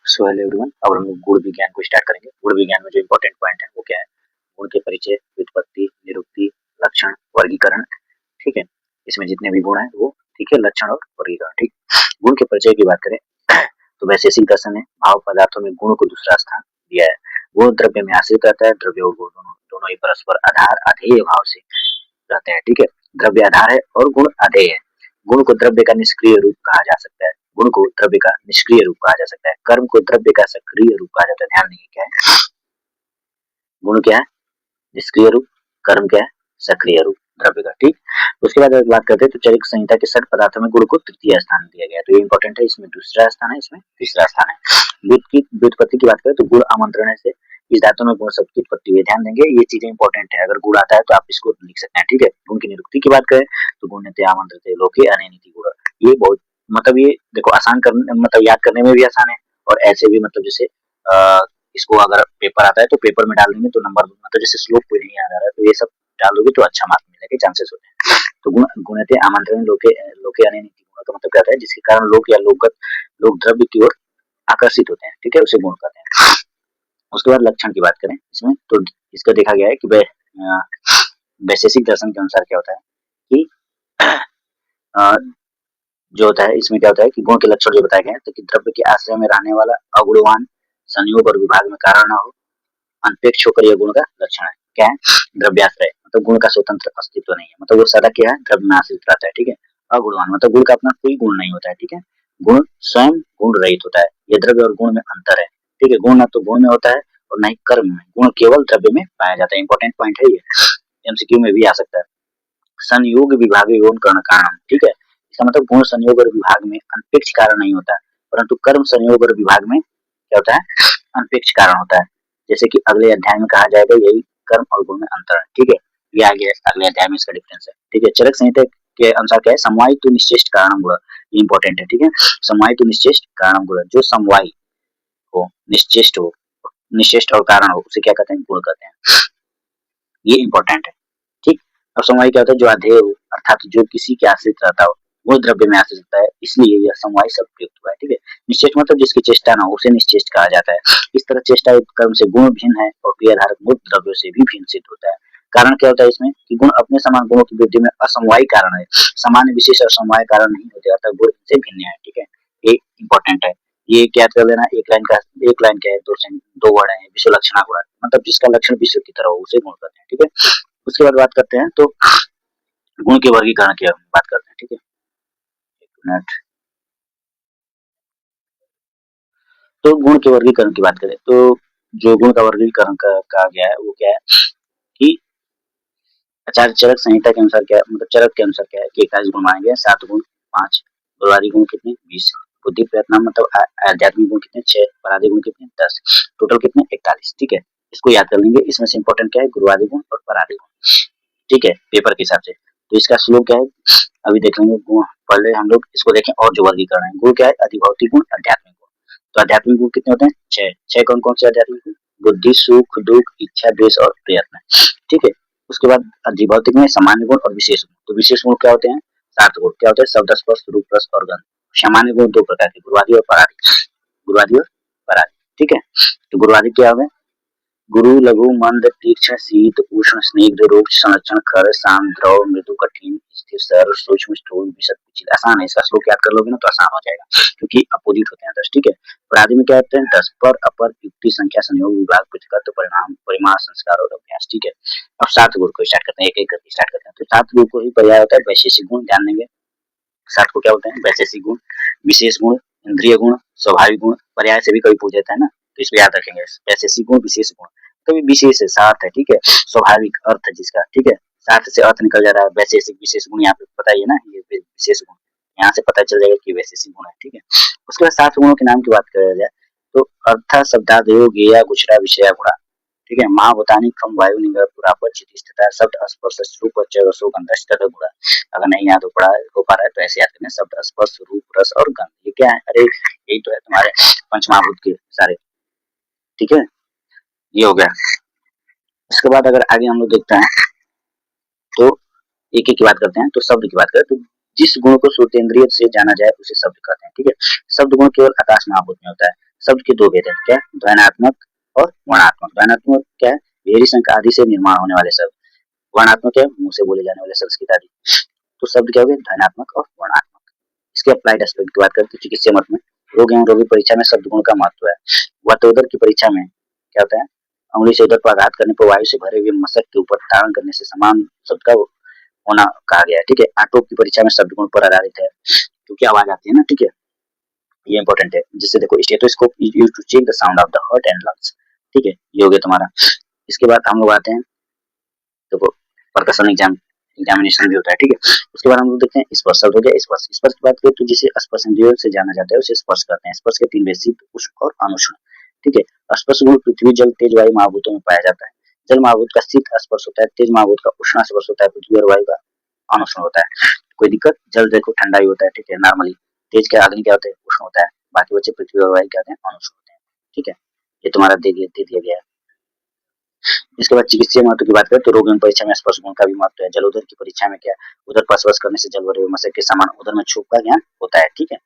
So hello everyone, अब हम लोग गुण विज्ञान को स्टार्ट करेंगे। गुण विज्ञान में जो इंपॉर्टेंट पॉइंट है वो क्या है? गुण के परिचय, व्युत्पत्ति, निरुक्ति, लक्षण, वर्गीकरण। ठीक है, इसमें जितने भी गुण है वो ठीक है, लक्षण और वर्गीकरण। ठीक, गुण के परिचय की बात करें तो वैशेषिक दर्शन ने भाव पदार्थों में गुण को दूसरा स्थान दिया है। गुण द्रव्य में आश्रित रहता है, द्रव्य और गुण दोनों ही परस्पर आधार अधेय भाव से रहते हैं। ठीक है, द्रव्य आधार है और गुण अधेय है। गुण को द्रव्य का निष्क्रिय रूप कहा जा सकता है, गुण को द्रव्य का निष्क्रिय रूप कहा जा सकता है, कर्म को द्रव्य का सक्रिय रूप कहा जाता है। ध्यान देंगे क्या है, गुण क्या है निष्क्रिय रूप, कर्म क्या है सक्रिय रूप द्रव्य का। ठीक, उसके बाद अगर बात करते हैं तो चरिक संहिता के 60 पदार्थों में गुण को तृतीय स्थान दिया गया है, तो ये इंपॉर्टेंट है। इसमें दूसरा स्थान है, इसमें तीसरा स्थान है। व्युत्पत्ति की बात करें तो गुण आमंत्रण से इस धातु में गुण शब्द की उत्पत्ति हुई। ध्यान देंगे ये चीजें इंपॉर्टेंट है, अगर गुण आता है तो आप इसको लिख सकते हैं। ठीक है, गुण की निरुक्ति की बात करें तो गुण्यते आमंत्रिते लोके अनेनिति गुण, ये बहुत मतलब ये देखो आसान करने मतलब याद करने में भी आसान है और ऐसे भी मतलब जैसे इसको अगर पेपर आता है तो पेपर में डाल देंगे तो नंबर मतलब जैसे श्लोक कोई नहीं याद आ रहा है तो ये सब डाल दोगे तो अच्छा मार्क मिलने के चांसेस होते हैं। तो गुण गुणते आमंत्रण लोके लोके अनेनिति गुण का मतलब क्या होता है? जिसके कारण लोक या लोक द्रव्य की ओर आकर्षित होते हैं। ठीक है, उसे गुण कहते हैं। उसके बाद लक्षण की बात करें इसमें तो इसका देखा गया है कि वैशेषिक दर्शन के अनुसार क्या होता है कि जो होता है इसमें क्या होता है कि गुण के लक्षण जो बताए गए हैं तो कि द्रव्य के आश्रय में रहने वाला अगुणवान, संयोग और विभाग में कारण न हो, अनपेक्ष होकर यह गुण का लक्षण है। क्या है? द्रव्याश्रय मतलब गुण का स्वतंत्र अस्तित्व नहीं है, मतलब वो सदा क्या है द्रव्य में आश्रित रहता है। ठीक है, अगुणवान मतलब गुण का अपना कोई गुण नहीं होता है। ठीक है, गुण स्वयं गुण रहित होता है, ये द्रव्य और गुण में अंतर है। ठीक है, गुण न तो गुण में होता है और न ही कर्म में, गुण केवल द्रव्य में पाया जाता है। इंपॉर्टेंट पॉइंट है ये, एमसीक्यू में भी आ सकता है। संयोग विभाग एवं कर्ण कारण। ठीक है, इसका मतलब गुण संयोग और विभाग में अनपेक्ष कारण नहीं होता है, परंतु कर्म संयोग और विभाग में क्या होता है अनपेक्ष कारण होता है। जैसे कि अगले अध्याय में कहा जाएगा यही कर्म और गुण में अंतर है। ठीक है, ये आगे अगले अध्याय में इसका डिफरेंस है। ठीक है, चरक संहिता के अनुसार क्या है? समवायी तो निश्चेष्ट कारणम गुण, ये इंपॉर्टेंट है। ठीक है, समवायी तो निश्चेष्ट कारणम गुण, जो समवायी हो निश्चेष्ट और कारण हो उसे क्या कहते हैं? गुण कहते हैं। ये इंपॉर्टेंट है। ठीक, अब समवायी क्या होता है? जो अधेय हो अर्थात जो किसी के आश्रित रहता हो, वो द्रव्य में आश्रित रहता है, इसलिए यह समवायी शब्द प्रयुक्त हुआ है। ठीक है, निश्चेष्ट मतलब जिसकी चेष्टा ना हो उसे निश्चेष्ट कहा जाता है। इस तरह चेष्टा कर्म से गुण भिन्न है और क्रियाधारक मूर्त द्रव्यों से भी भिन्न सिद्ध होता है। कारण क्या होता है इसमें कि गुण अपने समान गुणों की वृद्धि में असमवायी कारण है, सामान्य विशेष और समवाय कारण नहीं होते, अतः गुण इनसे भिन्न है। ठीक है, ये इंपॉर्टेंट है, ये क्या कर लेना, एक लाइन क्या है, दो वर्ड है, विश्व लक्षणा गुण, मतलब जिसका लक्षण विश्व की तरह हो उसे गुण कहते हैं। ठीक है, उसके बाद बात करते हैं तो गुण के वर्गीकरण की बात करते हैं। ठीक है, एक मिनट, तो गुण के वर्गीकरण की बात करें तो जो गुण का वर्गीकरण कहा गया है वो क्या है कि आचार्य चरक संहिता के अनुसार क्या मतलब चरक के अनुसार क्या है कि 21 गुण माने गए, 7 गुण 5, गुणवादी गुण कितने 20, बुद्धि प्रयत्न मतलब आध्यात्मिक गुण कितने 6, पराधी गुण कितने 10, टोटल कितने 41। ठीक है, इसको याद कर लेंगे। इसमें से इंपॉर्टेंट क्या है? गुरुवादी गुण और पराधी गुण। ठीक है, पेपर के हिसाब से तो इसका श्लोक क्या है अभी देख लेंगे। गुण पहले हम लोग इसको देखें और जो वर्गीकरण है, गुण क्या है? अधिभौतिक गुण, आध्यात्मिक गुण। तो आध्यात्मिक गुण कितने होते हैं? 6 कौन कौन से आध्यात्मिक गुण? बुद्धि, सुख, दुख, इच्छा, द्वेष और प्रयत्न। ठीक है, उसके बाद अधिभौतिक में सामान्य गुण और विशेष गुण। तो विशेष गुण क्या होते हैं? 7 गुण। क्या होते हैं? शब्द, स्पर्श, रूप, रस और गंध। सामान्य गुण 2 प्रकार के, गुरुवादी और परादी। गुरुवादी और परादी। ठीक है, तो गुरुवादी क्या होगा? गुरु, लघु, मंद, तीक्ष्ण, शीत, उष्ण, स्निग्ध, रुक्ष, संरक्षण, खर, शांत, द्रव, मृदु, कठिन, स्थिर, सरल, सूक्ष्म, स्थूल, विशद, विचित्र। आसान है, इसका श्लोक याद कर लोगे ना तो आसान हो जाएगा क्योंकि अपोजिट होते हैं 10। ठीक है, पराधी में क्या होते हैं? 10 पर, अपर, युक्ति, संख्या, संयोग, विभाग, पृथकत्व, परिणाम, परिमाण, संस्कार और अभ्यास। ठीक है, अब 7 गुण को स्टार्ट करते हैं, एक एक करके स्टार्ट करते हैं। तो 7 गुण को ही पर्याय होता है वैशेषिक गुण। ध्यान देंगे 7 को क्या बोलते हैं? वैशेषिक गुण, विशेष गुण, इंद्रिय गुण, स्वाभाविक गुण। पर्याय से भी कभी पूछ जाता है ना तो इसको याद रखेंगे, वैशेषिक गुण, विशेष गुण। कभी विशेष है, सार्थ है। ठीक है, स्वाभाविक अर्थ जिसका। ठीक है, सार्थ से अर्थ निकल जा रहा है, वैशेषिक विशेष गुण यहाँ पे पता ही है ना, ये विशेष गुण यहाँ से पता चल जाएगा कि वैशेषिक गुण है। ठीक है, उसके बाद 7 गुणों के नाम की बात करा जाए तो अर्थ, शब्दादयो, गेया, गुचरा, विषया, गुणा। ठीक है, महाभूतानि खम वायु निग्रह पुरापत चितिष्ठता शब्द स्पर्श रूप रसो गंध तथा गुणा। अगर नहीं याद हो पा रहा है तो ऐसे याद करना, शब्द, स्पर्श, रूप, रस और गंध। ये क्या है? अरे यही तो है तुम्हारे पंचमहाभूत के सारे। ठीक है, ये हो गया। इसके बाद अगर आगे हम लोग देखते हैं तो एक एक की बात करते हैं। तो शब्द की बात करें तो जिस गुण को श्रोतेंद्रिय से जाना जाए उसे शब्द कहते हैं। ठीक है, शब्द गुण केवल आकाश महाभूत में होता है, शब्द के दो भेद हैं, क्या? ध्वन्यात्मक और वर्णात्मक। ध्वन्यात्मक क्या है? भेरी संख्या आदि से निर्माण होने वाले शब्द। वर्णात्मक क्या है? मुंह से बोले जाने वाले संस्कृत आदि। तो शब्द क्या हो गए? ध्वन्यात्मक और वर्णात्मक। इसके अप्लाइड एस्पेक्ट की बात करें तो चिकित्सीय मत में रोग एवं रोगी परीक्षा में शब्द गुण का महत्व है। वातोदर की परीक्षा में क्या होता है? अंगुली से उदर पर आघात करने पर वायु से भरे हुए मशक के ऊपर तारण करने से समान शब्द का होना कहा गया है। ठीक है। आटोप की परीक्षा में शब्द गुण पर आधारित है, क्योंकि आवाज आती है ना। ठीक है, ये इंपॉर्टेंट है। जिससे देखो stethoscope is used to check the sound of the heart and lungs. ठीक है, ये हो गया तुम्हारा। इसके बाद हम लोग आते हैं, देखो परकशन एग्जामिनेशन भी होता है। ठीक है, उसके बाद हम लोग देखते हैं स्पर्श शब्द हो गया। स्पर्श स्पर्श की बात करें तो जिसे स्पर्श इंद्रियों से जाना जाता है उसे स्पर्श कहते हैं। स्पर्श के तीन भेद शीत, उष्ण और अनुष्ण। ठीक है, स्पर्श गुण पृथ्वी जल तेज वायु महाभूतों में पाया जाता है। जल महाभूत का शीत स्पर्श होता है, तेज महाभूत का उष्ण स्पर्श होता है, पृथ्वी और वायु का अनुष्ण होता है। कोई दिक्कत? जल देखो ठंडा ही होता है। ठीक है, नॉर्मली। तेज का अग्नि क्या होता है? उष्ण होता है। बाकी बच्चे पृथ्वी और वायु क्या होते हैं? अनुष्ण होते हैं। ठीक है, ये तुम्हारा दे दिया गया है। इसके बाद चिकित्सीय महत्व की बात करें तो रोग एवं परीक्षा में स्पर्श गुण का भी महत्व है। जलोदर की परीक्षा में क्या? उदर पर स्पर्श करने से जल भरे हुए मशक के समान उदर में छूप का ज्ञान होता है। ठीक है,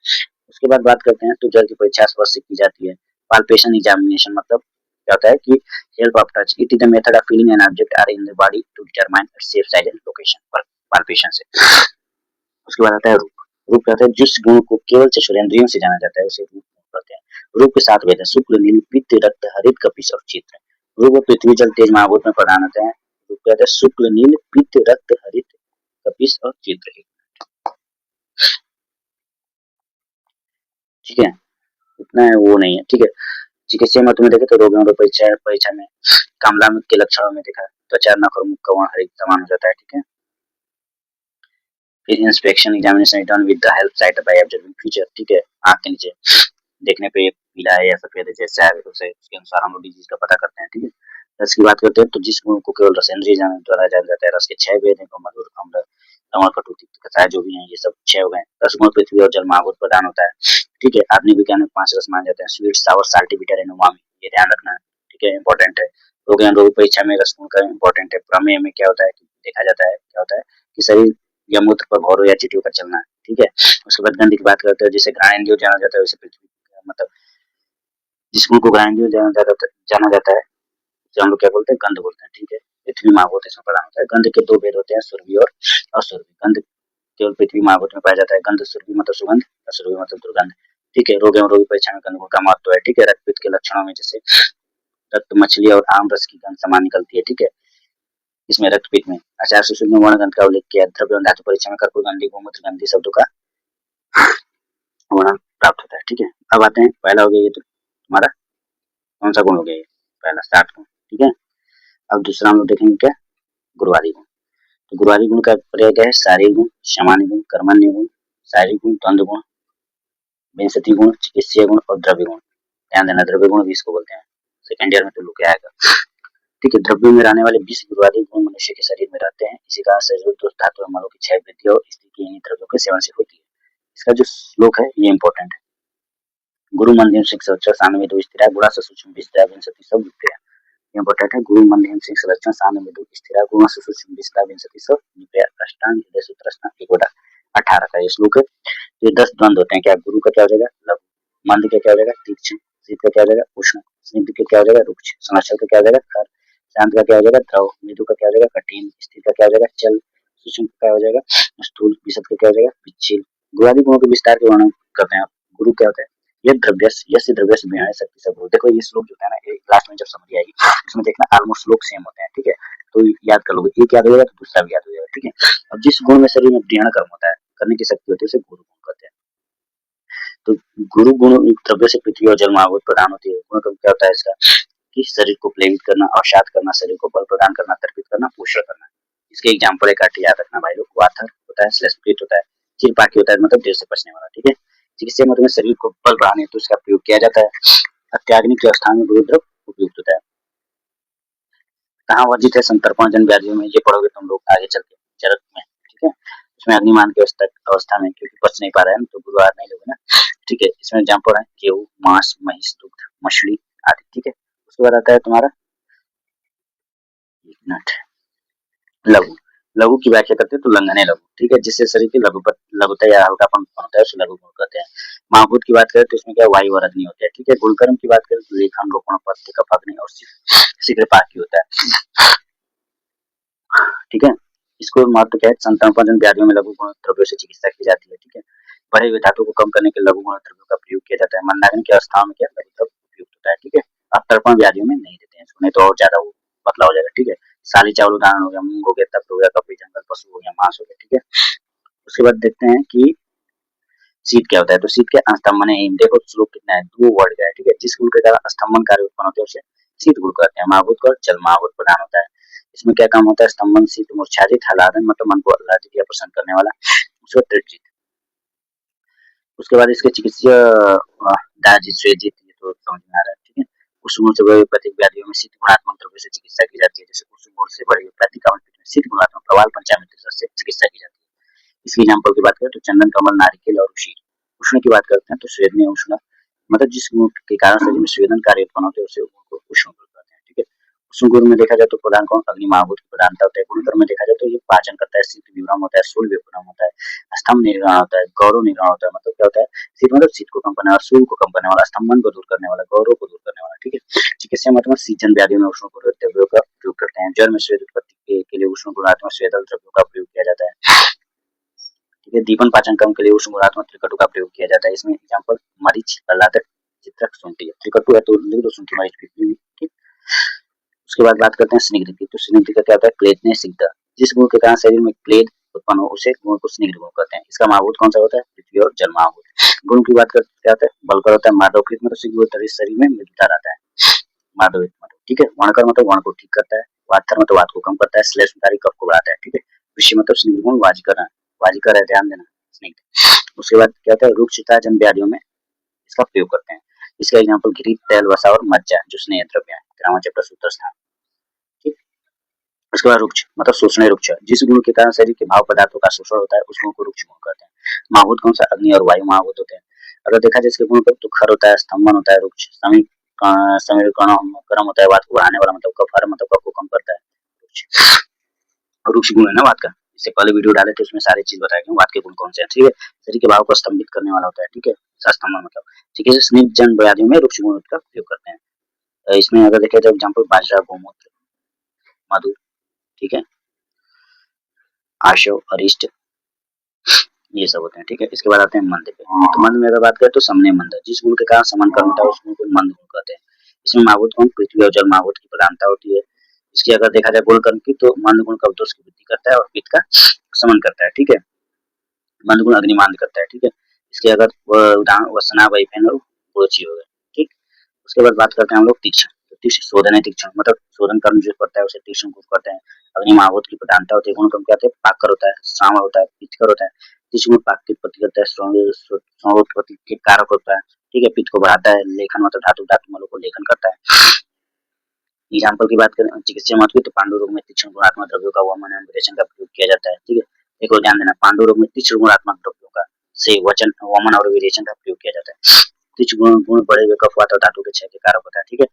उसके बाद बात करते हैं तो जल की परीक्षा स्पर्श से की जाती है। पाल्पेशन एग्जामिनेशन मतलब क्या होता है कि help of touch, it is the method of feeling an object or in the body to determine its safe side and location. Palpation से। उसके बाद आता है रूप। रूप कहते हैं जिस गुण को केवल चक्षुरेंद्रियों से जाना जाता है उसे रूप कहते हैं। रूप के साथ भेद है, शुक्ल नील पित्त रक्त हरित कपिश और चित्र। रूप पृथ्वी जल तेज महाभूत में प्रधान होते हैं। रूप कहते हैं शुक्ल नील पित्त रक्त हरित कपिश और चित्र। ठीक है, इतना है वो नहीं है। ठीक है, चिकित्सीय मत में देखे तो रोग एवं परीक्षा में कामला के लक्षणों में देखा त्वचा नख और मुख का वर्ण हरित समान हो जाता है। ठीक है, फिर inspection examination done with the help site by observing feature. ठीक है, आंख के नीचे देखने पे पीला है या सफेद है जैसा है उसे उसके अनुसार हम लोग डिजीज का पता करते हैं। ठीक है, रस की बात करते हैं तो जिस गुण को केवल रसेंद्रिय द्वारा जाना जाता है। रस के 6 भेद हैं, मधुर अम्ल लवण कटु तिक्त कषाय जो भी है ये सब 6 हो गए। रस गुण पृथ्वी और जल महाभूत प्रदान होता है। ठीक है, आधुनिक विज्ञान में 5 रस माने जाते हैं, sweet sour salty bitter and umami. ये ध्यान रखना है। ठीक है, इंपॉर्टेंट है। रोग परीक्षा में रस गुण का इंपॉर्टेंट है। प्रमेय में क्या होता है कि देखा जाता है क्या होता है कि शरीर या मूत्र पर घोरों या चींटियों का चलना है। ठीक है, उसके बाद गंध की बात करते हैं, जिसे घ्राणेंद्रिय जाना जाता है उसे पृथ्वी मतलब जिस गुण को घ्राणेंद्रिय जाना जाता है उसे हम लोग क्या बोलते हैं? गंध बोलते हैं। ठीक है, पृथ्वी महाभूत इसमें प्रदान होता है। गंध के दो भेद होते हैं, सुरभि और असुरभि। गंध केवल पृथ्वी महाभूत में पाया जाता है। गंध सुरभि मतलब सुगंध, असुरभि मतलब दुर्गंध। ठीक है, रोग एवं रोगी परीक्षा में गंध गुण का महत्व है। ठीक है, रक्तपित्त के लक्षणों में जैसे रक्त, मछली और आम रस की गंध समान निकलती है। ठीक है, इसमें रक्तपित्त में आचार्य सुश्रुत में वर्ण गंध का उल्लेख किया। द्रव्य एवं धातु परीक्षा में कर्पूर गंधी गोमूत्र गंधी शब्दों का वर्ण प्राप्त होता है। ठीक है, अब आते हैं, पहला हो गया ये तो हमारा कौन सा गुण हो गया? ये पहला 7 गुण। ठीक है, अब दूसरा हम लोग देखेंगे क्या? गुरुवारी गुण। तो गुरुवारी गुण का प्रयोग है शारीरिक गुण, सामान्य गुण, कर्मण्य गुण, शारीरिक गुण, द्वंद्व गुण, विंशति गुण, चिकित्सीय गुण और द्रव्य गुण। ध्यान देना, द्रव्य गुण भी इसको बोलते हैं। सेकेंड ईयर में तो लुक आएगा। ठीक है, द्रव्य में रहने वाले 20 गुरुवारी गुण मनुष्य के शरीर में रहते हैं। इसी कारण शरीर दोष धातु मलों की क्षय वृद्धि और स्त्री की इन्हीं द्रव्यों के सेवन से होती है। इसका जो श्लोक है ये इंपॉर्टेंट है। गुरु मंदिर सिंह संरक्षण सानवे दो स्थिरा गुणा सूक्ष्म विस्तार विंशति सब विक्रिया। इंपॉर्टेंट है। गुरु मंदिर सिंह संरक्षण सानवे दो स्थिरा गुणा सूक्ष्म विस्तार विंशति सब विक्रिया। अष्टांग हृदय सूत्र अष्टांग 18 का ये श्लोक है। ये 10 द्वंद होते हैं। क्या? गुरु का क्या हो जाएगा? लघु। मंद का क्या हो जाएगा? तीक्ष्ण। शीत का क्या हो जाएगा? उष्ण। स्निग्ध का क्या हो जाएगा? रुक्ष। समाचार का क्या हो जाएगा? खर। शांत का क्या हो जाएगा? द्रव। मृदु का क्या हो जाएगा? कठिन। स्थिर का क्या हो जाएगा? चल। सूक्ष्म का क्या हो जाएगा? स्थूल। विशद का क्या हो जाएगा? पिच्छल। गुणादि गुणों के विस्तार के वर्णन करते हैं। गुरु क्या होता है? ये द्रव्यस यस्य द्रव्यस विहाय शक्ति सब गुरु। देखो ये श्लोक जो है ना, ये क्लास में जब समझ आएगी इसमें देखना ऑलमोस्ट श्लोक सेम होते हैं। ठीक है, तो याद कर लोगे, एक याद हो जाएगा तो दूसरा भी याद हो जाएगा। ठीक है, अब जिस गुण में शरीर में ग्रहण कर्म होता है, करने की शक्ति होती है, उसे गुरु गुण कहते हैं। तो गुरु गुण द्रव्य से पृथ्वी और जल महाभूत प्रदान होती है। गुण कर्म क्या होता है इसका? कि शरीर को प्रेरित करना, अवसाद करना, शरीर को बल प्रदान करना, तर्पित करना, पोषण करना। इसके एग्जाम्पल एक आठ याद रखना भाई लोग। वाथर होता है, स्लेस्पित होता है, चिरपाकी होता है मतलब देर से पचने वाला। ठीक है, चिकित्सीय मत में शरीर को बल बढ़ाने तो इसका प्रयोग किया जाता है। अत्याग्नि के स्थान में गुरु द्रव्य उपयुक्त होता है। कहाँ वर्जित है? संतर्पण जन व्याधियों में। ये पढ़ोगे तुम लोग आगे चल के चरक में। ठीक है, इसमें अग्निमान की अवस्था में क्योंकि पच नहीं पा रहा है तो गुरुवार नहीं लोगे ना। ठीक है, इसमें एग्जाम्पल है गेहूं, मांस, महिष, दुग्ध, मछली आदि। ठीक है, उसके बाद आता है तुम्हारा लघु। लघु की व्याख्या करते हैं तो लंघने लघु, ठीक है, जिससे शरीर की लघुता या हल्कापन होता है उसे लघु गुण कहते हैं। महाभूत की बात करें तो इसमें क्या वायु और अग्नि होते हैं, ठीक है। गुणकर्म की बात करें तो लेखन, रोपण, पत्य, कफ, अग्नि और शीघ्र पाकी होता है, ठीक है। इसको महत्व क्या है, संतानोपजन व्याधियों में लघु गुण द्रव्यों से चिकित्सा की जाती है, ठीक है। बढ़े हुए धातु को कम करने के लघु गुण द्रव्यों का प्रयोग किया जाता है। मंदाग्नि की अवस्था में क्या लघु द्रव्य उपयुक्त होता है, ठीक है। अतर्पण व्याधियों में नहीं देते हैं इसको, नहीं तो और ज्यादा वो पतला हो जाएगा, ठीक है। साली चावल उदाहरण हो गया, मूंग हो गया, तख्त हो गया, कपड़ी, जंगल पशु हो गया, मांस हो गया, ठीक है। उसके बाद देखते हैं कि शीत क्या होता है, तो शीत के स्तंभन देखो श्लोक कितना है, 2 वर्ड का है, ठीक है। जिस गुण के द्वारा स्तंभन कार्य उत्पन्न होते हैं उसे शीत गुण कहते हैं। महाभूत का जल महाभूत प्रदान होता है। इसमें क्या काम होता है, स्तंभन, शीत, मूर्छाजित, आह्लादन मतलब मन को आह्लादित या प्रसन्न करने वाला, उसको त्रिजित। उसके बाद इसके चिकित्सीय दाजित, स्वेजित, ये तो समझ में आ रहा है, ठीक है। कुसुम से बड़े प्रतीक व्याधियों में शीत गुणात्मक द्रव्य से चिकित्सा की जाती है, जैसे कुसुम गुण से बड़े प्रतीक में शीत गुणात्मक प्रवाल पंचामृत से चिकित्सा की जाती है। इसकी एग्जाम्पल की बात करें तो चंदन, कमल, नारिकेल और उशीर। उष्ण की बात करते हैं तो स्वेदनीय उष्ण मतलब जिस गुण के कारण शरीर में स्वेदन कार्य उत्पन्न होते हैं उसे उष्ण गुण कहते हैं, ठीक है। उष्ण गुण में देखा जाए तो प्रधान कौन, अग्नि महाभूत की प्रधानता होता है। गुणधर्म में देखा जाए तो ये पाचन करता है, शीत विवरण होता है, सूल विवरण होता है, स्तंभ निर्माण होता है, गौरव निर्माण होता है। मतलब क्या होता है, शीत मतलब शीत को कम करने वाला, सूल को कम करने वाला, स्तंभन को दूर करने वाला, गौरव को दूर करने वाला, ठीक है। चिकित्सा मतलब सीजन व्याधियों में उष्ण द्रव्यों का प्रयोग करते हैं। जल में स्वेद उत्पत्ति के लिए उष्ण गुणात्मक स्वेदल द्रव्यों का प्रयोग किया जाता है, ठीक है। दीपन पाचन क्रम के लिए उष्ण गुणात्मक त्रिकटु का प्रयोग किया जाता है। इसमें एग्जाम्पल मरीच, प्रहलादक, चित्रक, शुंठी। त्रिकटु है तो लिख दो, शुंठी, मरीच, पिपली, ठीक। उसके बाद बात करते हैं स्निग्ध की, तो स्निग्ध का क्या होता है, क्लेदने सिग्ध। जिस गुण के कारण शरीर में क्लेद उत्पन्न हो उसे गुण को स्निग्ध गुण कहते हैं। इसका महाभूत कौन सा होता है, पृथ्वी और जल महाभूत। गुण की बात करते क्या होता है, बलकर होता है, माधवकृत मतलब शीघ्र होता है, शरीर में मृदुता रहता है, माधवित मतलब, ठीक है। वर्णकर मतलब वर्ण को ठीक करता है, वातर मतलब वात को कम करता है, श्लेषधारी कफ को बढ़ाता है, ठीक है। ऋषि मतलब स्निग्ध गुण, वाजिकर, वाजिकर है, ध्यान देना, स्निग्ध। उसके बाद क्या होता है, रुक्षता जन व्याधियों में इसका प्रयोग करते हैं। इसका एग्जाम्पल घृत, तेल, वसा और मज्जा जो स्नेह द्रव्य है, ग्राम चैप्टर सूत्र स्थान, ठीक। उसके बाद रुक्ष मतलब शोषण रुक्ष, जिस गुण के कारण शरीर के भाव पदार्थों का शोषण होता है उस गुण को रुक्ष गुण कहते हैं। महाभूत कौन सा, अग्नि और वायु महाभूत होते हैं। अगर देखा जाए इसके गुण पर तो खर होता है, स्तंभन होता है, रुक्ष समीकरण कर्म होता है, वात को बढ़ाने वाला मतलब कफ, हर मतलब कफ को कम करता है, रुक्ष। और रुक्ष गुण है ना वात का, इससे पहले वीडियो डाले थे उसमें सारी चीज बताई गई वात के गुण कौन से हैं, ठीक है। शरीर के भाव को स्तंभित करने वाला होता है, ठीक है, स्तंभन मतलब, ठीक है। स्निग्ध जन व्याधियों में रुक्ष गुण का प्रयोग करते हैं। इसमें अगर देखा जाए एग्जाम्पल बाजरा, गोमूत्र, मधु, ठीक है, आशव, अरिष्ट, ये सब होते हैं, ठीक है। इसके बाद आते हैं मंद पे, तो मंद में अगर बात करें तो समने मंद, जिस गुण के कारण समान कर्म होता है उस गुण को मंद गुण कहते हैं। इसमें महाभूत कौन, पृथ्वी और जल महाभूत की प्रधानता होती है। इसकी अगर देखा जाए गुण कर्म की तो मंद गुण कफ दोष की वृद्धि करता है और पित्त का समन करता है, ठीक है। मंद गुण अग्निमान करता है, ठीक है। इसके अगर उदाहरण वसना, वैफेन और रुचि हो गए, ठीक। उसके बाद बात करते हैं हम लोग तीक्ष्ण, तो तीक्ष्ण शोधन है, तीक्ष्ण मतलब शोधन कर्म जो करता है उसे तीक्ष्ण गुण कहते हैं। अग्नि महाभूत की प्रधानता होती है। गुण कर्म क्या होते हैं, पाकर होता है, श्रावण होता है, पित्तकर होता है। तीक्ष्ण गुण पाक की उत्पत्ति करता है, श्रवणोत्पत्ति के कारक होता है, ठीक है। पित्त को बढ़ाता है, लेखन मतलब धातु धातु मलों को लेखन करता है। एग्जाम्पल की बात करें चिकित्सा महत्व की तो पांडु रोग में तीक्ष्ण गुणात्मक द्रव्यों का वमन एवं विरेचन का प्रयोग किया जाता है, ठीक है। एक और ध्यान देना, पांडु रोग में तीक्ष्ण गुणात्मक द्रव्यों का से वचन, वमन और विरेचन का प्रयोग किया जाता है। तीक्ष्ण गुण बढ़े हुए कफ, वात और धातु के क्षय के कारक होता है, ठीक है।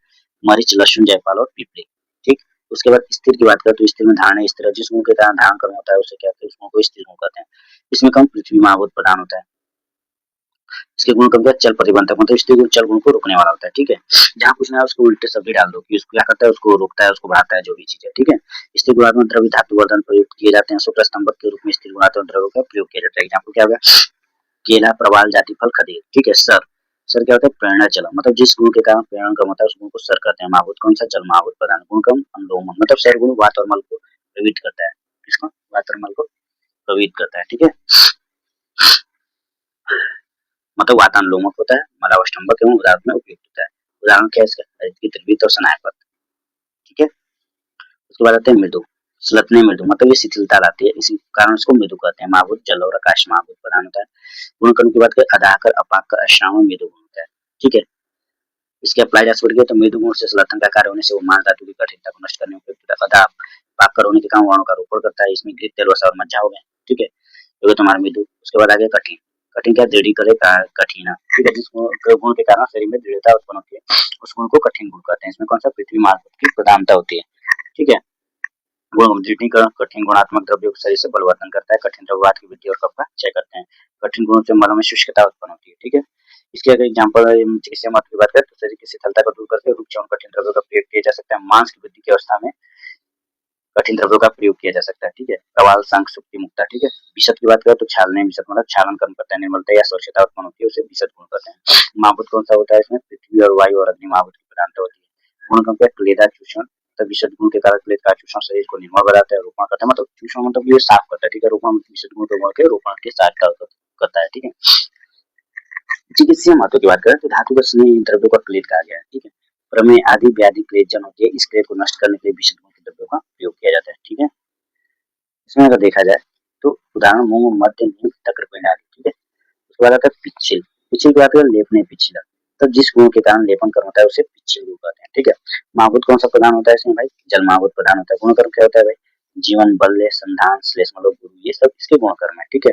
मरीच, लहसुन, जायफल और पीपली, ठीक। उसके बाद स्थिर की बात करें तो स्थिर में धारण स्थिर, जिस गुण के कारण धारण कर्म होता है उसे क्या कहते हैं, उस गुण को स्थिर गुण कहते हैं। इसमें कम पृथ्वी महाभूत प्रधान होता है। इसके गुण कम चल प्रतिबंधक मतलब स्थिर गुण चल गुण को रोकने वाला होता है, ठीक है। जहाँ कुछ ना है उसको उल्टे शब्द डाल दो कि उसको क्या करता है, उसको रोकता है, उसको बढ़ाता है, जो भी चीज है, ठीक है। स्थिर गुणात्मक द्रव्य धातु वर्धन प्रयुक्त किए जाते हैं। शुक्ल स्तंभक के रूप में स्थिर गुणात्मक द्रव्यों का प्रयोग किया जाता है। एग्जाम्पल क्या होगा, केला, प्रवाल, जाति फल, खदीर, ठीक है। सर, सर क्या होता है, प्रेरणा चल मतलब जिस गुण के कारण प्रेरण कम होता है उस गुण को सर कहते हैं। महाभूत कौन सा, जल महाभूत प्रधान। गुण कम, अनुलोम मतलब सर गुण वात और मल को प्रवृत्त करता है, किसको, वात और मल को प्रवृत्त करता है, ठीक है। मतलब वातानुलोमक होता है, मलावष्टंभक एवं उदाहरण में उपयुक्त होता है। उदाहरण क्या है इसका, हरित की त्रिवृत्त और सनायपत, ठीक है। उसके बाद आते हैं मृदु, सुलथने मृदु मतलब ये शिथिलता लाती है, इसी कारण उसको मृदु कहते हैं। महाभूत जल और आकाश महाभूत प्रधान होता है। गुण कर्म की बात करें, अदाकर, अपाकर, अश्रावण मृदु गुण होता है, ठीक है। इसके अप्लाई जा सकती है तो मृदु गुण से सुलथन का कार्य होने से वो मान धातु की कठिनता को नष्ट करने में उपयुक्त होता है। अदा पाकर होने के कारण वर्णों का रोपण करता है। इसमें घृत, तेल, वसा और मज्जा हो गए, ठीक है। तो तुम्हारा मृदु। उसके बाद आगे कठिन, कठिन क्या, दृढ़ी करे कठिन, ठीक है। जिस गुण के कारण शरीर में दृढ़ता उत्पन्न होती है उस गुण को कठिन गुण कहते हैं। इसमें कौन सा, पृथ्वी मार्ग की प्रधानता होती है, ठीक है। गुण दृढ़ीकरण कठिन गुणात्मक द्रव्यों को शरीर से बलवर्धन करता है, कठिन द्रव्यवाद की वृद्धि और कफ का क्षय करते हैं, कठिन गुणों से मलों में शुष्कता उत्पन्न होती है। ठीक है, इसके अगर एग्जाम्पल चिकित्सा महत्व की बात करें तो शरीर की शिथिलता को दूर करके रुक्ष एवं कठिन द्रव्यों का प्रयोग किया जा सकता है, मांस की वृद्धि की अवस्था में कठिन द्रव्यों का प्रयोग किया जा सकता है। ठीक है, प्रवाल संघ सुक्ति मुक्ता। ठीक है, विशद की बात करें तो छालने विशद मतलब छालन कर्म करता है, निर्मलता या स्वच्छता उत्पन्न होती है, उसे विशद गुण कहते हैं। महाभूत कौन सा होता है इसमें? पृथ्वी और वायु और अग्नि महाभूत की प्रधानता होती है। गुण कौन क्या? क्लेदा चूषण, तो विशद गुण के कारण क्लेद का चूषण शरीर को निर्मल बनाता है, रोपण करता है, मतलब चूषण मतलब ये साफ करता है। ठीक है, रोपण मतलब विशद गुण को बोल के रोपण के साथ करता है। ठीक है, चिकित्सीय महत्व की बात करें तो धातु का स्नेह द्रव्यों का क्लेद कहा गया है। ठीक है, प्रमेय आदि व्याधि क्लेदजन होती है, इस क्लेद को नष्ट करने के लिए विशद गुण के द्रव्यों का प्रयोग किया जाता है। ठीक है, इसमें अगर देखा जाए तो उदाहरण मूंग मध्य नीम तक्रपिंड आदि। ठीक है, उसके बाद आता है पिच्छिल। पिच्छिल की बात करें लेपने पिच्छिला, तो जिस गुण के कारण लेपन कर्म होता है उसे पिच्छिल गुण कहते हैं। ठीक है, महाभूत कौन सा प्रधान होता है इसमें भाई? जल महाभूत प्रधान होता है। गुण कर्म क्या होता है भाई? जीवन बल्य संधान श्लेष मतलब गुरु, ये सब इसके गुण कर्म है। ठीक है,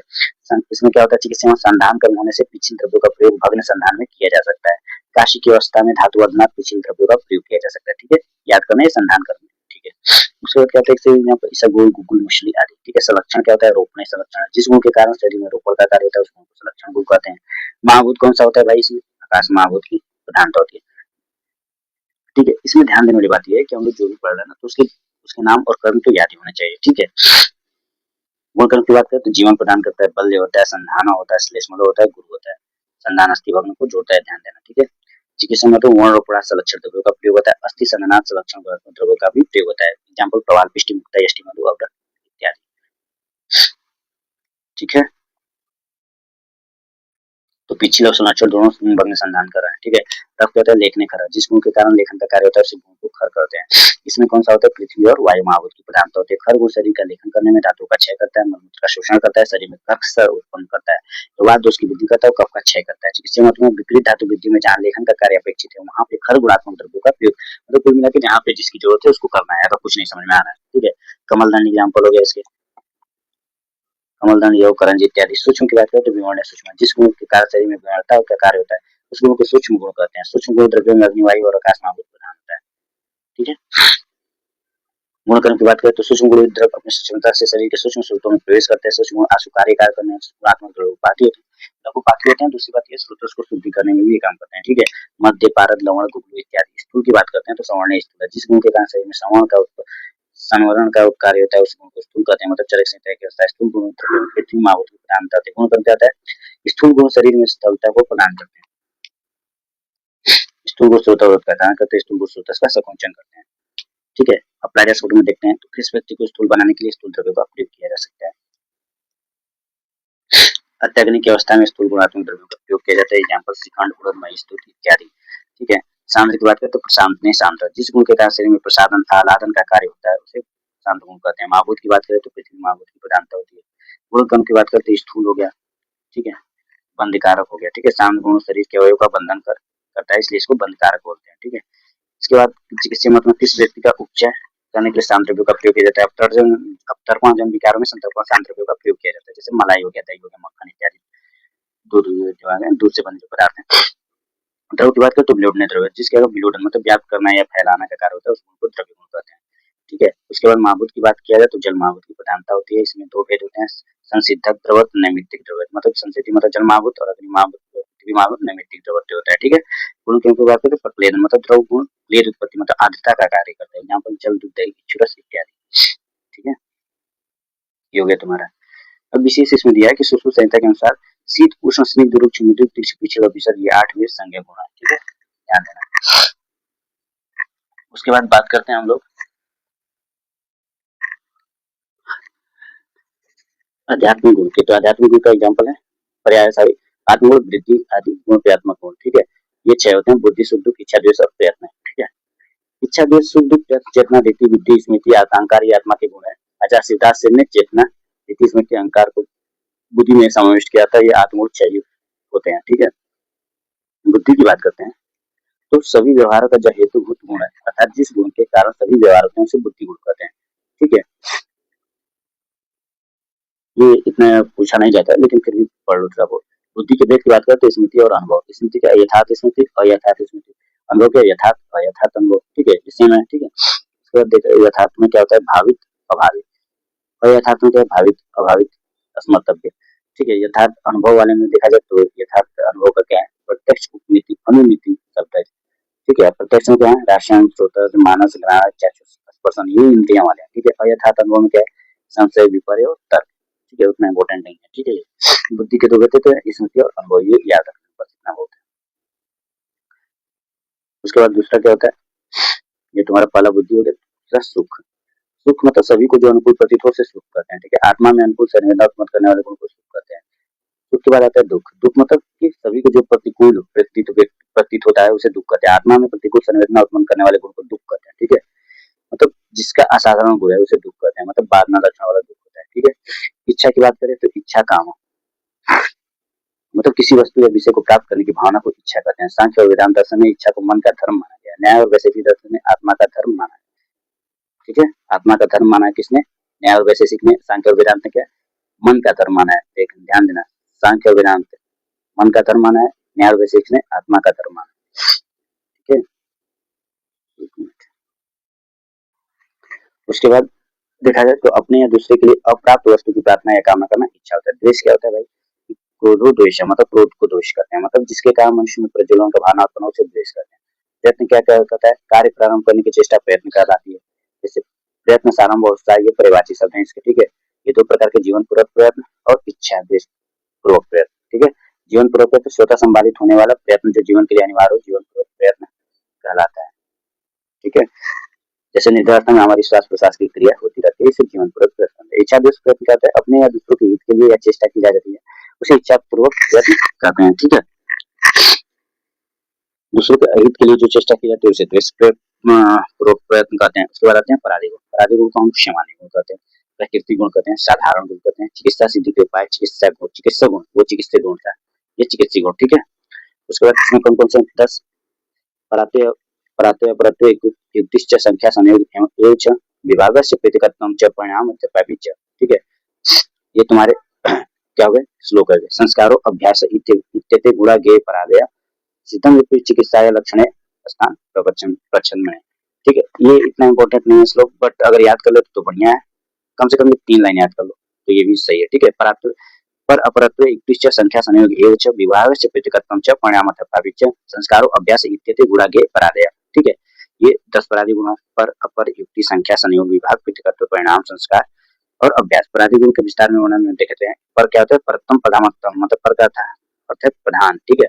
इसमें क्या होता है? चिकित्सा में संधान कर्म होने से पिच्छिल द्रव्यों का प्रयोग भग्न संधान में किया जा सकता है। काशी की अवस्था में धातु अर्धनाथ पिच्छिल द्रव्यों का प्रयोग किया जा सकता है। ठीक है, याद करना है संधान कर्म। ठीक है, उसके बाद क्या होता है यहाँ पर इसबगोल गुगुल मछली आदि। ठीक है, संरक्षण क्या होता है? रोपणे संरक्षण, जिस गुण के कारण शरीर में रोपण का कार्य होता है उस गुण को संरक्षण गुण कहते हैं। महाभूत कौन सा होता है भाई? इसमें आकाश महाभूत की प्रधानता होती है। ठीक है, इसमें ध्यान देने वाली बात यह है कि हम लोग जो भी पढ़ रहे हैं ना तो उसके उसके नाम और कर्म तो याद ही होने चाहिए। ठीक है, गुण कर्म की बात करें तो जीवन प्रदान करता है, बल्य होता है, संधान होता है, श्लेष्मल होता है, गुरु होता है, संधान अस्थि भग्न को जोड़ता है, ध्यान देना। ठीक है, चिकित्सा में तो वर्ण रोपड़ा संरक्षण द्रव्यों का प्रयोग होता है, अस्थि संघनाथ संरक्षण द्रव्यों का भी प्रयोग होता है। एग्जाम्पल प्रवाल पिष्टि मुक्ता यष्टि मधु इत्यादि। ठीक है, तो पिछले और संरक्षण दोनों भग्न संधान कर रहे हैं। ठीक है, तब क्या होता है? लेखने खरा, जिस गुण के कारण लेखन का कार्य होता है उसी गुण को खर करते हैं। इसमें कौन सा होता है? पृथ्वी और वायु महाभूत की प्रधानता होती है। खर गुण शरीर का लेखन करने में धातु का क्षय करता है, मलमूत्र का शोषण करता है, शरीर में कफ उत्पन्न करता है, तो वात दोष की वृद्धि करता है, कफ का क्षय करता है। चिकित्सा मत में विपरीत धातु वृद्धि में जहाँ लेखन का कार्य अपेक्षित है वहां पे खर गुणात्मक द्रव्यों का प्रयोग, मतलब कुल मिला के जहाँ पे जिसकी जरूरत है उसको करना है, अगर कुछ नहीं समझ में आ रहा है। ठीक है, कमलदंड एग्जाम्पल हो गया इसके, कमलदंड योग करंज इत्यादि। सूक्ष्म की बात करें तो विवरण सूक्ष्म, जिस गुण के कारण शरीर में विवरणता का कार्य होता है उस गुण को सूक्ष्म गुण कहते हैं। सूक्ष्म गुण द्रव्यों में अग्निवायु और आकाश महाभूत प्रधान होता है। ठीक है, गुण कर्म की बात करें तो सूक्ष्म गुण द्रव्य अपनी सूक्ष्मता से शरीर के सूक्ष्म स्रोतों में प्रवेश करते हैं। सूक्ष्म गुण आशुकार्य कार्य करने में गुणात्मक द्रव्य उपाधि होते हैं, लघुपाती होते हैं। दूसरी बात ये स्रोत को शुद्धि करने में भी ये काम करते हैं। ठीक है, मध्य पारद लवण गुगलू इत्यादि। स्थूल की बात करते हैं तो सवर्ण स्थूल, जिस गुण के कारण शरीर में सवर्ण का संवरण का कार्य होता है उस गुण को स्थूल कहते हैं, मतलब चरक संहिता के अनुसार स्थूल गुण पृथ्वी महाभूत की प्रधानता होती है। गुण कर्म क्या होता है? स्थूल गुण शरीर में स्थूलता को प्रदान करते हैं, स्थूल गुण स्रोत का प्रदान करते हैं, स्थूल गुण स्रोत का संकुचन करते हैं। ठीक है, अप्लाइड सूत्र में देखते हैं तो किस व्यक्ति को स्थूल बनाने के लिए स्थूल द्रव्यों का प्रयोग किया जा सकता है? अत्याग्नि की अवस्था में स्थूल गुणात्मक द्रव्यों का प्रयोग किया जाता है। एग्जाम्पल श्रीखंड उड़द मई स्तुति इत्यादि। ठीक है, सांद्र की बात करें तो प्रशांत नहीं शांत, जिस गुण के कारण शरीर में प्रसादन था आलादन का कार्य होता है उसे शांत गुण कहते हैं। महाभूत की बात करें तो पृथ्वी महाभूत की प्रधानता होती है। गुण कर्म की बात करते स्थूल हो गया, ठीक है, बंधकारक हो गया। ठीक है, शांत गुण शरीर के अवयव का बंधन करता है, इसलिए इसको बंधकारक बोलते हैं। ठीक है, इसके बाद चिकित्सीय मत में किस व्यक्ति का उपचार करने के लिए शांत द्रव्यों का प्रयोग किया जाता है? अवतर्पण जन विकारों में संतर्पण शांत द्रव्यों का प्रयोग किया जाता है, जैसे मलाई हो गया, दही हो गया, मक्खन इत्यादि दूध जो है दूध से बने पदार्थ है। द्रव की बात करें तो विलोडन द्रव्य, जिसके अगर विलोडन मतलब व्याप्त करना या फैलाना का कार्य होता है उसको द्रव्य गुण कहते हैं। ठीक है, उसके बाद महाभूत की बात किया जाए तो जल महाभूत की प्रधानता होती है। इसमें दो भेद होते हैं, संसिद्धक द्रवत, नैमित्तिक द्रवत। मतलब संसिद्धि मतलब जल महाभूत और अग्नि महाभूत, पृथ्वी महाभूत, नैमित्तिक द्रवत होता है। ठीक है, गुण की बात करें तो प्रक्लेदन मतलब द्रव गुण, क्लेद उत्पत्ति मतलब आर्द्रता का कार्य करता है। यहाँ पर जल, दूध, दही, चूरस इत्यादि। ठीक है, ये हो गया तुम्हारा। अब विशेष इसमें दिया है कि सुश्रुत संहिता के अनुसार शीत उष्ण स्निग्ध रुक्ष मृदु तीक्ष्ण पिछल और विसर्ग ये 8 वीर संज्ञा गुण है। ठीक है, ध्यान देना। उसके बाद बात करते हैं हम लोग आध्यात्मिक गुण की। तो आध्यात्मिक गुण का एग्जाम्पल है पर्यायशाली, आत्मगुण, वृद्धि आदि गुण क्रियात्मक गुण। ठीक है, ये 6 होते हैं, बुद्धि, सुख, दुख, इच्छा, द्वेष और प्रयत्न। ठीक है, इच्छा, द्वेष, सुख, दुख, चेतना, रीति, बुद्धि, स्मृति, अहंकार ये आत्मा के गुण है। अच्छा, सिद्धार्थ ने चेतना, रीति, स्मृति, अहंकार को बुद्धि में समाविष्ट किया था, ये आत्मगुण 6 होते हैं। ठीक है, बुद्धि की बात करते हैं तो सभी व्यवहारों का जो हेतुभूत गुण है, अर्थात जिस गुण के कारण सभी व्यवहार होते हैं उसे बुद्धि गुण कहते हैं। ठीक है, ये इतना पूछा नहीं जाता लेकिन फिर भी पढ़ लो थोड़ा बहुत। बुद्धि के भेद की बात करें तो स्मृति और अनुभव। स्मृति का यथार्थ स्मृति, अयथार्थ स्मृति। अनुभव क्या? यथार्थ, अयथार्थ अनुभव। ठीक है, इसी में। ठीक है, उसके बाद देखो यथार्थ में क्या होता है? भावित अभावी। और यथार्थ में क्या है? भावित, अभावित, अस्मर्तव्य। ठीक है, यथार्थ अनुभव वाले में देखा जाए तो यथार्थ अनुभव का क्या है? प्रत्यक्ष, उपमिति, अनुमिति शब्द है। ठीक है, प्रत्यक्ष में क्या है? राशियां, श्रोत्र, मानस, ग्राहक, चक्षु, स्पर्शन, ये इंद्रियां वाले हैं। ठीक है, और यथार्थ अनुभव में क्या है? संशय, विपर्य और तर्क। ठीक है, उतना इम्पोर्टेंट नहीं है। ठीक है, बुद्धि के दो व्यक्तित्व है, स्मृति और अनुभव, ये याद रखना बस, इतना बहुत है। उसके बाद दूसरा क्या होता है? ये तुम्हारा पहला बुद्धि हो गया। दूसरा सुख। सुख मतलब सभी को जो अनुकूल प्रतीत हो उसे सुख कहते हैं। ठीक है, आत्मा में अनुकूल संवेदनात्मक करने वाले गुण को सुख कहते हैं। सुख के बाद आता है दुख। दुख मतलब कि सभी को जो प्रतिकूल प्रतीत होता है उसे दुख कहते हैं। आत्मा में प्रतिकूल संवेदना उत्पन्न करने वाले गुण को दुख कहते हैं। ठीक है, मतलब जिसका असाधारण गुण है उसे दुख कहते हैं, मतलब बादना लक्षण वाला दुख होता है। ठीक है, इच्छा की बात करें तो इच्छा काम, मतलब किसी वस्तु या विषय को प्राप्त करने की भावना को इच्छा कहते हैं। सांख्य और वेदांत दर्शन में इच्छा को मन का धर्म माना गया। न्याय और वैशेषिक दर्शन में आत्मा का धर्म माना है। ठीक है, आत्मा का धर्म माना है किसने? न्याय और वैशेषिक ने। सांख्य और वेदांत ने क्या? मन का धर्म माना है। देख ध्यान देना, सांख्य और वेदांत मन का धर्म माना है, न्याय और वैशेषिक ने आत्मा का धर्म माना है। ठीक है, एक मिनट। उसके बाद देखा जाए तो अपने या दूसरे के लिए अप्राप्त वस्तु की प्रार्थना या कामना करना इच्छा होता है। द्वेष क्या होता है भाई? क्रोधो द्वेष, मतलब क्रोध को दोष करते हैं, मतलब जिसके कारण मनुष्य में प्रज्वलन का भावना उत्पन्न हो उसे द्वेष करते हैं। प्रयत्न क्या क्या करता है? कार्य प्रारंभ करने की चेष्टा प्रयत्न कहलाती है। जैसे प्रयत्न, सारंभ और उत्साह, ये परिवाची शब्द है इसके। ठीक है, ये दो प्रकार के जीवन पूर्वक प्रयत्न और इच्छा द्वेष पूर्वक प्रयत्न। ठीक है, जीवन पूर्वक प्रयत्न स्वतः संभालित होने वाला प्रयत्न जो जीवन के लिए अनिवार्य हो, जीवन पूर्वक प्रयत्न कहलाता है। ठीक है, जैसे निद्रावस्था में हमारी श्वास प्रश्वास की क्रिया होती रहती है, इसे जीवन पूर्वक प्रयत्न। इच्छा द्वेष प्रयत्न कहते हैं अपने या दूसरों के हित के लिए या चेष्टा की जा रही है उसे इच्छा पूर्वक प्रयत्न कहते हैं। ठीक है, दूसरों के हित के लिए जो चेष्टा की जाती है उसे द्वेष पूर्वक प्रयत्न कहते हैं। उसके बाद आते हैं पराधी गुण। पराधी गुण को हम क्षमानी गुण कहते हैं, प्रकृति गुण कहते हैं, साधारण गुण कहते हैं, चिकित्सा सिद्धि के उपाय, चिकित्सा गुण, चिकित्सा गुण वो चिकित्सा गुण था, ये चिकित्सीय गुण। ठीक है, उसके बाद इसमें कौन कौन से? 10 पराते पराते अपरत्वे युक्तिश्च संख्या संयोग एवं च विभागस्य प्रतिकत्वम च परिणाम च। ठीक है, ये तुम्हारे क्या हो गए? श्लोक है। संस्कारो अभ्यास इत्यते गुणा गे परादया सिद्धम विपरीत चिकित्साय लक्षणे स्थान प्रवचन प्रचन में। ठीक है, ये इतना इंपॉर्टेंट नहीं है श्लोक, बट अगर याद कर लो तो बढ़िया है। कम से कम ये 3 लाइन याद कर लो तो ये भी सही है। ठीक है, परात्व पर अपरत्वे युक्तिश्च संख्या संयोग एव च विभागस्य प्रतिकत्वम च परिणाम च संस्कारो अभ्यास इत्यते गुणा गे परादया। ठीक है, ये 10 पराधी गुण पर, अपर, युक्ति, संख्या, संयोग, विभाग, प्रतिकत्व, परिणाम, संस्कार और अभ्यास। पराधी गुण के विस्तार में वर्णन में देखते हैं। पर क्या होता है? परतम प्रधानतम, मतलब पर का था अर्थ है प्रधान। ठीक है,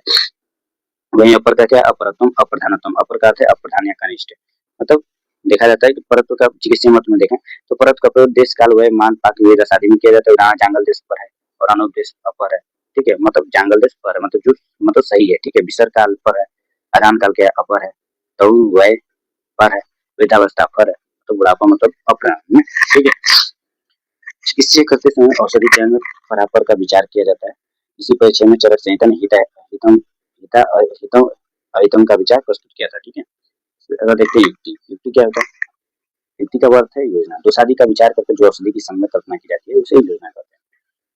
वहीं अपर का क्या? अपरतम अप्रधानतम। अपर का अर्थ है अप्रधान या कनिष्ठ, मतलब देखा जाता है कि परत्व का चिकित्सीय मत में देखें तो परत्व का प्रयोग देश काल वय मान पाक वेद आदि में किया जाता है। उदाहरण जांगल देश पर है और अनुप देश अपर है। ठीक है, मतलब जांगल देश पर है, मतलब जो मतलब सही है। ठीक है, विसर्ग काल पर है, आदान काल क्या अपर है, तरुण वय पर है, वृद्धावस्था पर है, तो बुढ़ापा मतलब अप्रधान। ठीक है, चिकित्सा करते समय औषधि चयन में परापर का विचार किया जाता है। इसी परिचय में चरक संहिता ने हितम अहितम का विचार प्रस्तुत किया था। ठीक है, अगर देखते हैं युक्ति। युक्ति क्या होता है? युक्ति का अर्थ है योजना। दोषादि का विचार करके जो औषधि की सम्यक कल्पना की जाती है उसे योजना कहते हैं।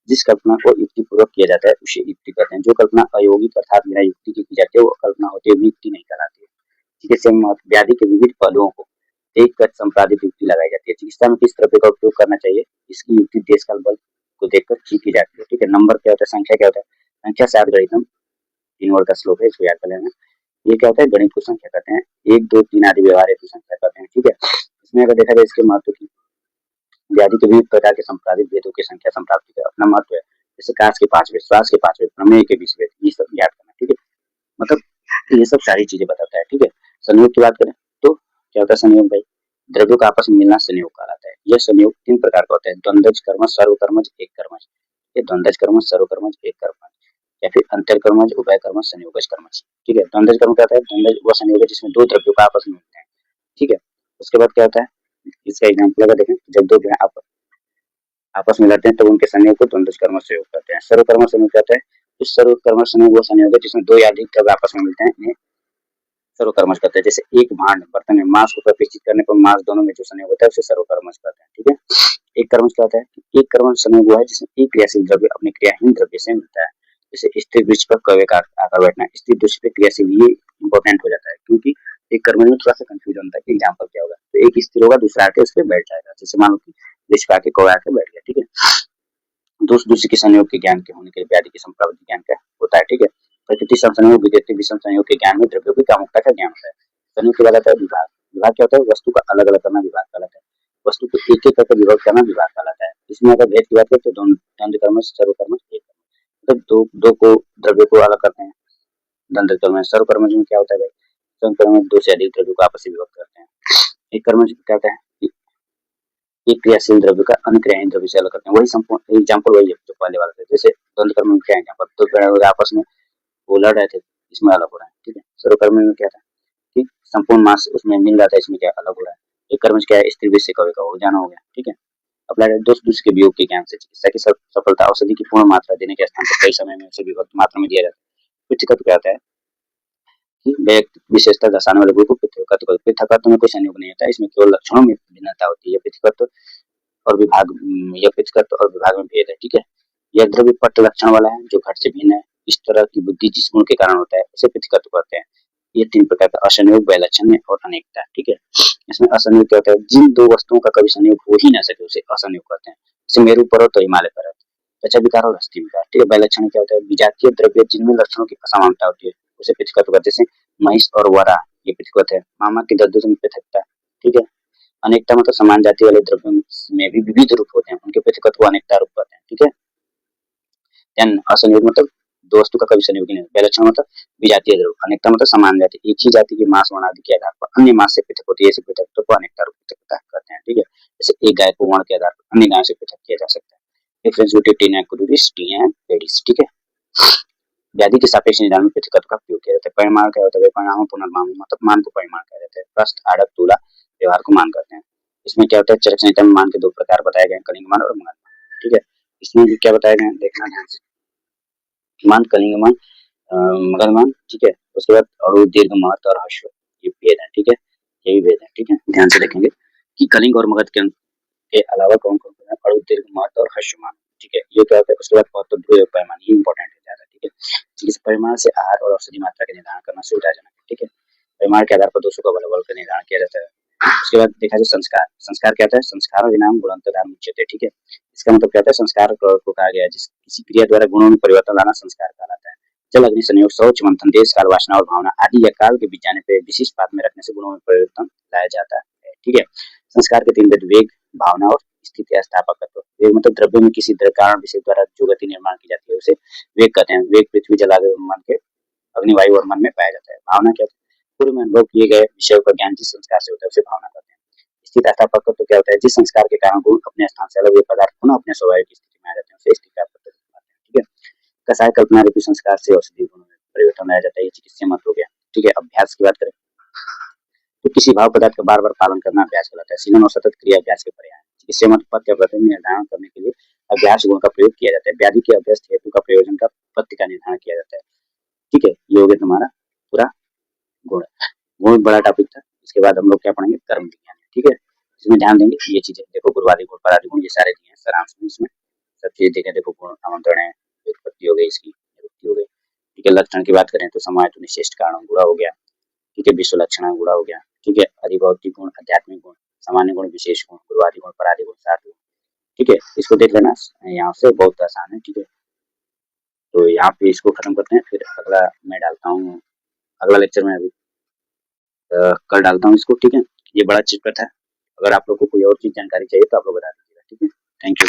जिस कल्पना को युक्ति पूर्वक किया जाता है उसे युक्ति कहते हैं। जो कल्पना अयोगिक अर्थात बिना युक्ति की जाती है वो कल्पना होती है, युक्ति नहीं कहलाती है। चिकित्सा में व्याधि के विविध पहलुओं को देखकर संपादित युक्ति लगाई जाती है। चिकित्सा में किस द्रव्य का उपयोग करना चाहिए इसकी युक्ति देश काल बल को देखकर ठीक की जाती है। ठीक है, नंबर क्या होता है? संख्या क्या होता है? संख्या से गणितम 3 वर्ड का श्लोक है, इसको याद कर लेना। ये क्या होता है? गणित को संख्या कहते हैं। 1, 2, 3 आदि व्यवहार हेतु संख्या कहते हैं। ठीक है, इसमें अगर देखा जाए इसके महत्व की, व्याधि के विविध प्रकार के संपादित वेदों की संख्या संप्राप्ति का अपना महत्व है। जैसे काश के 5 वेद, श्वास के 5 वेद, प्रमेय के 20 वेद, ये सब याद करना। ठीक है, मतलब ये सब सारी चीजें बताता है। ठीक है, संयोग की बात करें तो क्या होता है? संयोग भाई द्रव्यों का आपस में मिलना संयोग कहलाता है। यह संयोग 3 प्रकार का होता है। द्वंद्वज कर्मज, सर्वकर्मज, एक कर्मज। ये द्वंद्वज कर्मज, सर्वकर्मज, एक कर्मज, या फिर अंतर कर्मज, उभय कर्मज, संयोगज कर्मज। ठीक है, द्वंद्वज कर्म क्या होता है? द्वंद्वज वो संयोग है जिसमें 2 द्रव्यों का आपस में मिलते हैं। ठीक है, उसके बाद क्या होता है? इसका एग्जाम्पल अगर देखें, जब 2 आपस में लड़ते हैं तो उनके संयोग को द्वंद्वज कर्म संयोग कहते हैं। सर्वकर्म संयोग कहते हैं इस सर्वकर्म संयोग वो संयोग है जिसमें 2 या अधिक द्रव्य आपस में मिलते हैं, इन्हें सर्वकर्मज कहते हैं। जैसे एक भांड बर्तन में मांस को प्रतिष्ठित करने पर मांस दोनों में जो संयोग होता है उसे सर्वकर्मज कहते हैं। ठीक है, एक कर्मज क्या होता है? एक कर्मज संयोग वो है जिसमें एक क्रियाशील द्रव्य अपने क्रियाहीन द्रव्य से मिलता है। जैसे स्थिर वृक्ष पर कौवे का आकर बैठना, स्थिर वृक्ष पे क्रियाशील, ये इंपॉर्टेंट हो जाता है क्योंकि एक कर्मज में थोड़ा सा कंफ्यूजन होता है कि एग्जाम्पल क्या होगा। तो एक स्थिर होगा, दूसरा आके उस पर बैठ जाएगा। जैसे मान लो लिस्ट पे आके कोई आके बैठ गया, ठीक है। दोष दूसरे के संयोग के ज्ञान के होने के लिए व्याधि के संप्राप्ति ज्ञान का होता है, ठीक है। प्रकृति सम संयोग विद्युत विषम संयोग के ज्ञान में द्रव्यों की कामुकता का ज्ञान होता है। संयोग के बाद आता है विभाग। विभाग क्या होता है? वस्तु का अलग अलग करना विभाग कहलाता है। वस्तु को एक एक करके विभाग करना विभाग कहलाता है। इसमें अगर भेद की बात करें तो द्वंद्व कर्म सर्वकर्म एक, मतलब दो दो को द्रव्य को अलग करते हैं द्वंद्व कर्म। सर्वकर्म में क्या होता है भाई? सर्वकर्म में दो से अधिक द्रव्यों को आपस में विभक्त करते हैं। एक कर्म क्या होता है? एक क्रियाशील द्रव्य का अन्य क्रियाहीन द्रव्य से अलग करते हैं। वही संपूर्ण एग्जाम्पल वही है जो पहले वाला था। जैसे द्वंद्व कर्म में क्या एग्जाम्पल? दो पेड़ आपस में वो लड़ रहे थे, इसमें अलग हो रहा है, ठीक है। सर्वकर्म में क्या था कि संपूर्ण मास उसमें मिल रहा था, इसमें क्या अलग हो रहा है। एक कर्म क्या है? स्त्री विष से कवि का हो जाना हो गया, ठीक है। अप्लाई दोष दूसरे के वियोग के ज्ञान से चिकित्सा की सफलता औषधि की पूर्ण मात्रा देने के स्थान पर कई समय में उसे विभक्त मात्रा में दिया जाता है। पृथकत्व क्या होता है कि व्यक्ति विशेषता दर्शाने वाले गुण को पृथकत्व। पृथकत्व में कोई संयोग नहीं होता है, इसमें केवल लक्षणों में भिन्नता होती है। पृथकत्व और विभाग या पृथकत्व और विभाग में भेद है, ठीक है। यह द्रव्य पट लक्षण वाला है जो घट से भिन्न है। इस तरह की बुद्धि जिस गुण के कारण होता है उसे पृथकत्व कहते हैं। ये तीन प्रकार का असंयोग, वैलक्षण्य और अनेकता, ठीक है। इसमें असंयोग क्या होता है? जिन दो वस्तुओं का कभी संयोग हो ही ना सके उसे असंयोग कहते हैं। जैसे मेरू पर्वत और हिमालय पर्वत, त्वचा विकार और हस्ती विकार, ठीक है। वैलक्षण्य क्या होता है? विजातीय द्रव्य जिनमें लक्षणों की असमानता होती है उसे पृथकत्व कहते हैं। जैसे महिष और वरा, ये पृथकत्व है। मामा की दद्दू में पृथकता, ठीक है। अनेकता मतलब समान जाति वाले द्रव्यों में भी विविध रूप होते हैं, उनके पृथकत्व को अनेकता रूप कहते हैं, ठीक है। देन असंयोग मतलब दो वस्तु का कभी संयोग नहीं। वैलक्षण मतलब विजातीय द्रव्य। अनेकता मतलब समान जाति, एक ही जाति के मांस वर्ण आदि के आधार पर अन्य मांस से पृथक होती है, ऐसे पृथकत्व को अनेकता रूप पृथकता कहते हैं, ठीक है। जैसे एक गाय को वर्ण के आधार पर अन्य गायों से पृथक किया जा सकता है। डिफरेंस बिटवीन टीन एंड कुडुरिस, टी एंड पेडिस, ठीक है। व्याधि के सापेक्ष निदान में पृथकत्व का उपयोग किया जाता है। परिमाण क्या होता है? परिणाम पुनर्मान मतलब मान को परिमाण कहा जाता है। प्रस्थ, आड़क, तुला व्यवहार को मान कहते हैं। इसमें क्या होता है? चरक संहिता में मान के दो प्रकार बताए गए, कलिंग मान और मगध मान, ठीक है। इसमें भी क्या बताया गया देखना ध्यान से। मान, कलिंग मान, मगध मान, ठीक है। उसके बाद अणु, दीर्घ, महत और हश्व, ये भेद है, ठीक है। ये भी भेद है, ठीक है। ध्यान से देखेंगे कि कलिंग और मगध के अलावा कौन कौन है? अणु, दीर्घ, महत और हश्व मान, ठीक है। ये क्या होता है? उसके बाद बहुत ध्रुव पैमाने, ये इंपॉर्टेंट है ज्यादा, ठीक है। इस परिमाण से आहार और औषधि मात्रा का निर्धारण करना सुविधाजनक है, ठीक है। परिमाण के आधार पर दोषों का बल का निर्धारण किया जाता है। उसके बाद देखा जाए संस्कार। संस्कार क्या होता है? संस्कार विनाम गुणवंतधार मुच्यते, ठीक है। इसका मतलब क्या होता है? संस्कार को कहा गया जिस किसी क्रिया द्वारा गुणों में परिवर्तन लाना संस्कार कहलाता है। जल, अग्नि, संयोग, शौच, मंथन, देश काल, वासना और भावना आदि या काल के बीत जाने पर विशिष्ट पात्र में रखने से गुणों में परिवर्तन लाया जाता है, ठीक है। संस्कार के तीन भेद: वेग, भावना और स्थिति या स्थापकत्व। वेग मतलब द्रव्य में किसी कारण विशेष द्वारा जो गति निर्माण की जाती है उसे वेग कहते हैं। वेग पृथ्वी, जल, आग, मन के अग्नि, वायु और मन में पाया जाता है। भावना क्या? पूर्व में अनुभव किए गए विषयों का ज्ञान जिस संस्कार से होता है उसे भावना कहते हैं। स्थिति स्थापकत्व तो क्या होता है? जिस संस्कार के कारण गुण अपने स्थान से अलग हुए पदार्थ पुनः अपने स्वाभाविक स्थिति में आ जाते हैं उसे स्थिति स्थापकत्व कहते हैं, ठीक है। कसाय, कल्पना रूपी संस्कार से औषधि गुणों में परिवर्तन लाया जाता है, ये चिकित्सीय मत हो गया, ठीक है। अभ्यास की बात करें तो किसी भाव पदार्थ का बार बार पालन करना अभ्यास कहलाता है। सीमन और सतत क्रिया अभ्यास के पर्याय हैं। चिकित्सीय मत पद का प्रतिनिधि निर्धारण करने के लिए अभ्यास गुण का प्रयोग किया जाता है। व्याधि के अभ्यस्त हेतु का प्रयोजन का पत्य का निर्धारण किया जाता है, ठीक है। ये हो गया तुम्हारा पूरा गुण। गुण बड़ा टॉपिक था। इसके बाद हम लोग क्या पढ़ेंगे? कर्म विज्ञान, ठीक है। इसमें ध्यान देंगे ये चीजें, देखो गुरुवादी गुण, परादि गुण, ये सारे दिए हैं सारांश में। इसमें सब चीजें देखें, देखो गुण आमंत्रण है, उत्पत्ति हो गई, इसकी निवृत्ति हो गई, ठीक है। लक्षण की बात करें तो समाज तो निश्चेष्ट कारण गुणा हो गया, ठीक है। विश्व लक्षण गुणा हो गया, ठीक है। अधिभौतिक गुण, आध्यात्मिक गुण, सामान्य गुण, विशेष गुण, गुरुवादी गुण, परादि गुण, सार गुण, ठीक है। इसको देख लेना, यहाँ से बहुत आसान है, ठीक है। तो यहाँ पे इसको खत्म करते हैं, फिर अगला मैं डालता हूँ, अगला लेक्चर में अभी कल डालता हूँ इसको, ठीक है। ये बड़ा चीज था। अगर आप लोग को कोई और चीज जानकारी चाहिए तो आप लोग बता दीजिएगा, ठीक है। Thank you.